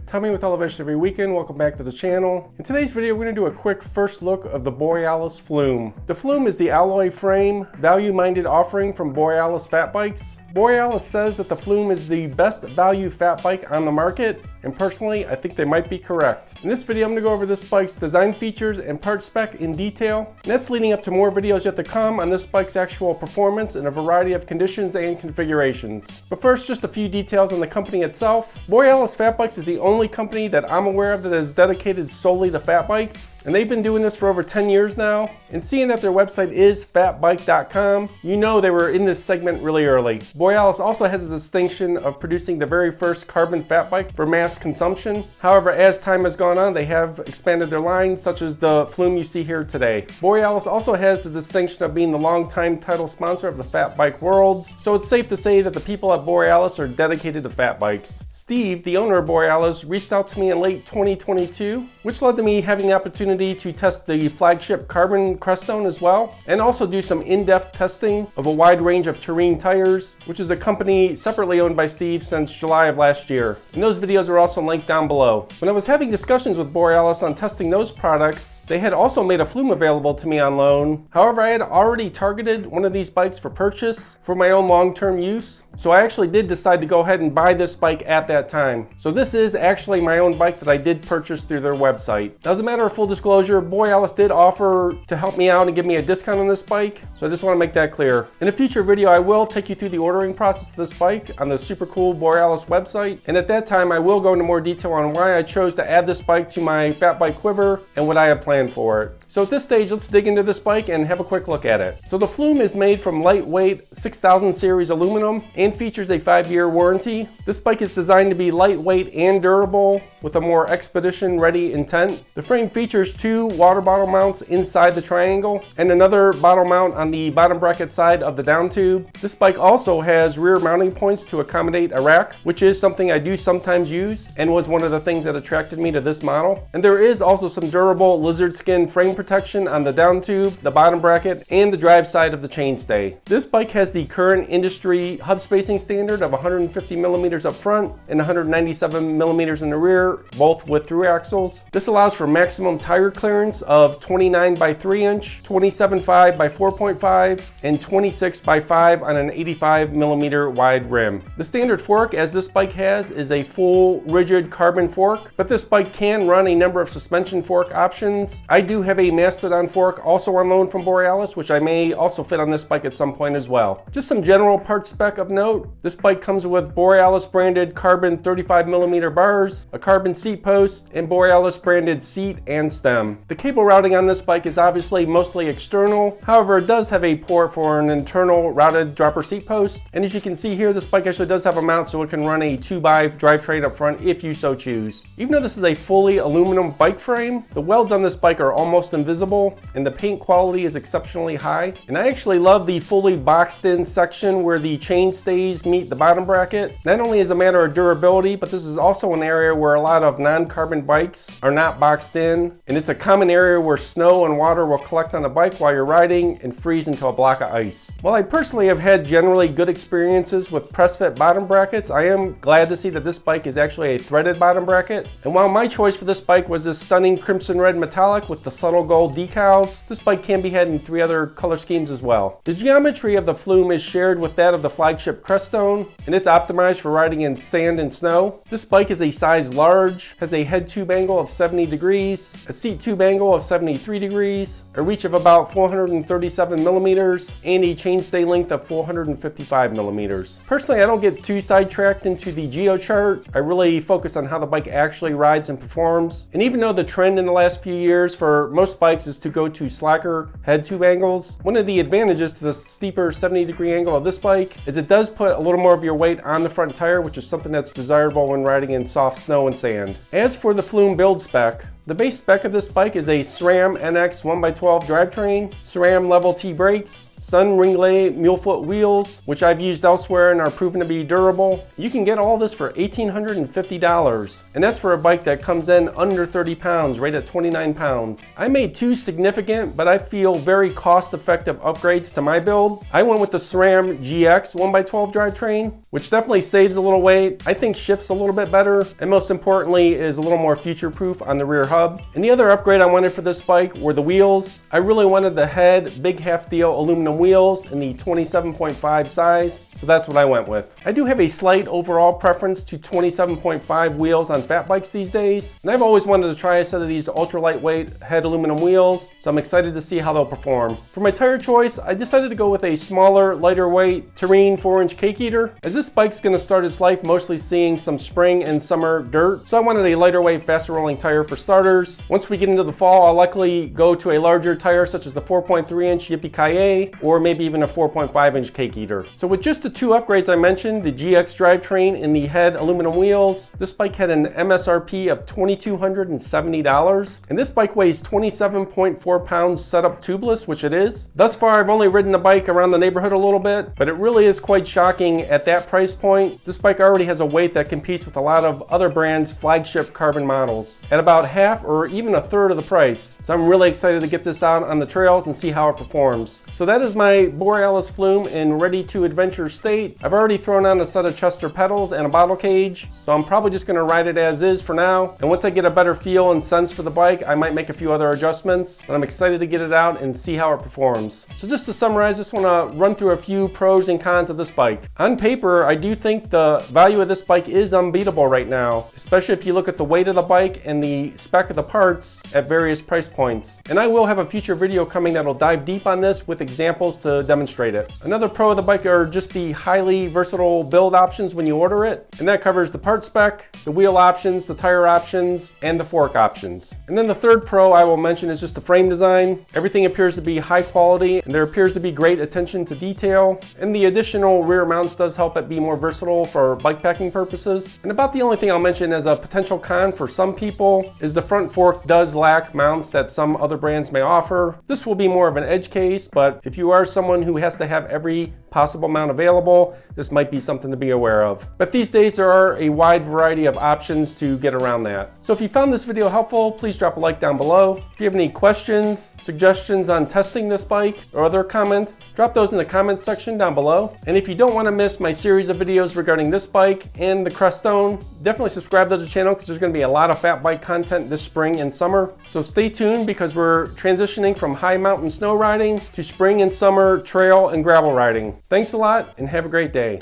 Tommy with Elevation Every Weekend. Welcome back to the channel. In today's video, we're going to do a quick first look of the Borealis Flume. The Flume is the alloy frame, value-minded offering from Borealis Fat Bikes. Borealis says that the Flume is the best value fat bike on the market, and personally, I think they might be correct. In this video, I'm going to go over this bike's design features and part spec in detail, and that's leading up to more videos yet to come on this bike's actual performance in a variety of conditions and configurations. But first, just a few details on the company itself. Borealis Fat Bikes is the only company that I'm aware of that is dedicated solely to fat bikes. And they've been doing this for over 10 years now. And seeing that their website is fatbike.com, you know they were in this segment really early. Borealis also has a distinction of producing the very first carbon fat bike for mass consumption. However, as time has gone on, they have expanded their line, such as the Flume you see here today. Borealis also has the distinction of being the longtime title sponsor of the Fat Bike Worlds, so it's safe to say that the people at Borealis are dedicated to fat bikes. Steve, the owner of Borealis, reached out to me in late 2022, which led to me having the opportunity to test the flagship carbon Crestone as well, and also do some in-depth testing of a wide range of terrain tires, which is a company separately owned by Steve since July of last year. And those videos are also linked down below. When I was having discussions with Borealis on testing those products, they had also made a Flume available to me on loan. However, I had already targeted one of these bikes for purchase for my own long-term use, so I actually did decide to go ahead and buy this bike at that time. So this is actually my own bike that I did purchase through their website. Now, as a matter of full disclosure, Borealis did offer to help me out and give me a discount on this bike, so I just want to make that clear. In a future video, I will take you through the ordering process of this bike on the super cool Borealis website, and at that time I will go into more detail on why I chose to add this bike to my fat bike quiver and what I have planned for it. So at this stage, let's dig into this bike and have a quick look at it. So the Flume is made from lightweight 6000 series aluminum and features a 5-year warranty. This bike is designed to be lightweight and durable with a more expedition-ready intent. The frame features 2 water bottle mounts inside the triangle and another bottle mount on the bottom bracket side of the down tube. This bike also has rear mounting points to accommodate a rack, which is something I do sometimes use and was one of the things that attracted me to this model. And there is also some durable lizard skin frame protection on the down tube, the bottom bracket, and the drive side of the chainstay. This bike has the current industry hub spacing standard of 150 millimeters up front and 197 millimeters in the rear, both with through axles. This allows for maximum tire clearance of 29 by 3 inch, 27.5 by 4.5, and 26 by 5 on an 85 millimeter wide rim. The standard fork, as this bike has, is a full rigid carbon fork, but this bike can run a number of suspension fork options. I do have a Mastodon fork also on loan from Borealis, which I may also fit on this bike at some point as well. Just some general part spec of note. This bike comes with Borealis branded carbon 35 millimeter bars, a carbon seat post, and Borealis branded seat and stem. The cable routing on this bike is obviously mostly external. However, it does have a port for an internal routed dropper seat post. And as you can see here, this bike actually does have a mount so it can run a 2x drivetrain up front if you so choose. Even though this is a fully aluminum bike frame, the welds on this bike are almost invisible and the paint quality is exceptionally high. And I actually love the fully boxed in section where the chain stays meet the bottom bracket. Not only as a matter of durability, but this is also an area where a lot of non-carbon bikes are not boxed in, and it's a common area where snow and water will collect on the bike while you're riding and freeze into a block of ice. While I personally have had generally good experiences with press fit bottom brackets, I am glad to see that this bike is actually a threaded bottom bracket. And while my choice for this bike was this stunning crimson red metallic with the subtle gold decals, this bike can be had in 3 other color schemes as well. The geometry of the Flume is shared with that of the flagship Crestone, and it's optimized for riding in sand and snow. This bike is a size large, has a head tube angle of 70 degrees, a seat tube angle of 73 degrees, a reach of about 437 millimeters, and a chainstay length of 455 millimeters. Personally, I don't get too sidetracked into the geo chart. I really focus on how the bike actually rides and performs. And even though the trend in the last few years for most bikes is to go to slacker head tube angles, one of the advantages to the steeper 70-degree angle of this bike is it does put a little more of your weight on the front tire, which is something that's desirable when riding in soft snow and sand. As for the Flume build spec, The base spec of this bike is a SRAM NX 1x12 drivetrain, SRAM Level T brakes, Sun Ringlay mule-foot wheels, which I've used elsewhere and are proven to be durable. You can get all this for $1,850, and that's for a bike that comes in under 30 pounds, right at 29 pounds. I made two significant, but I feel very cost-effective upgrades to my build. I went with the SRAM GX 1x12 drivetrain, which definitely saves a little weight, I think shifts a little bit better, and most importantly is a little more future-proof on the rear hub. And the other upgrade I wanted for this bike were the wheels. I really wanted the head big half-deal aluminum wheels in the 27.5 size, so that's what I went with. I do have a slight overall preference to 27.5 wheels on fat bikes these days, and I've always wanted to try a set of these ultra lightweight head aluminum wheels, so I'm excited to see how they'll perform. For my tire choice, I decided to go with a smaller, lighter weight Terrain 4-inch cake eater, as this bike's going to start its life mostly seeing some spring and summer dirt, so I wanted a lighter weight, faster rolling tire for starters. Once we get into the fall, I'll likely go to a larger tire such as the 4.3-inch Yippee-Ki-Yay, or maybe even a 4.5-inch cake eater. So with just the two upgrades I mentioned, the GX drivetrain and the head aluminum wheels, this bike had an MSRP of $2,270, and this bike weighs 27.4 pounds setup tubeless, which it is. Thus far, I've only ridden the bike around the neighborhood a little bit, but it really is quite shocking at that price point. This bike already has a weight that competes with a lot of other brands' flagship carbon models at about half or even a third of the price. So I'm really excited to get this out on the trails and see how it performs. So that is my Borealis Flume in ready to adventure state. I've already thrown on a set of Chester pedals and a bottle cage, so I'm probably just going to ride it as is for now. And once I get a better feel and sense for the bike, I might make a few other adjustments, but I'm excited to get it out and see how it performs. So just to summarize, I just want to run through a few pros and cons of this bike. On paper, I do think the value of this bike is unbeatable right now, especially if you look at the weight of the bike and the spec of the parts at various price points. And I will have a future video coming that'll dive deep on this with examples to demonstrate it. Another pro of the bike are just the highly versatile build options when you order it, and that covers the part spec, the wheel options, the tire options, and the fork options. And then the third pro I will mention is just the frame design. Everything appears to be high quality, and there appears to be great attention to detail, and the additional rear mounts does help it be more versatile for bike packing purposes. And about the only thing I'll mention as a potential con for some people is the front fork does lack mounts that some other brands may offer. This will be more of an edge case, but if you are someone who has to have every possible mount available, this might be something to be aware of. But these days there are a wide variety of options to get around that. So if you found this video helpful, please drop a like down below. If you have any questions, suggestions on testing this bike, or other comments, drop those in the comments section down below. And if you don't want to miss my series of videos regarding this bike and the Crestone, definitely subscribe to the channel because there's going to be a lot of fat bike content this spring and summer. So stay tuned because we're transitioning from high mountain snow riding to spring and summer trail and gravel riding. Thanks a lot and have a great day.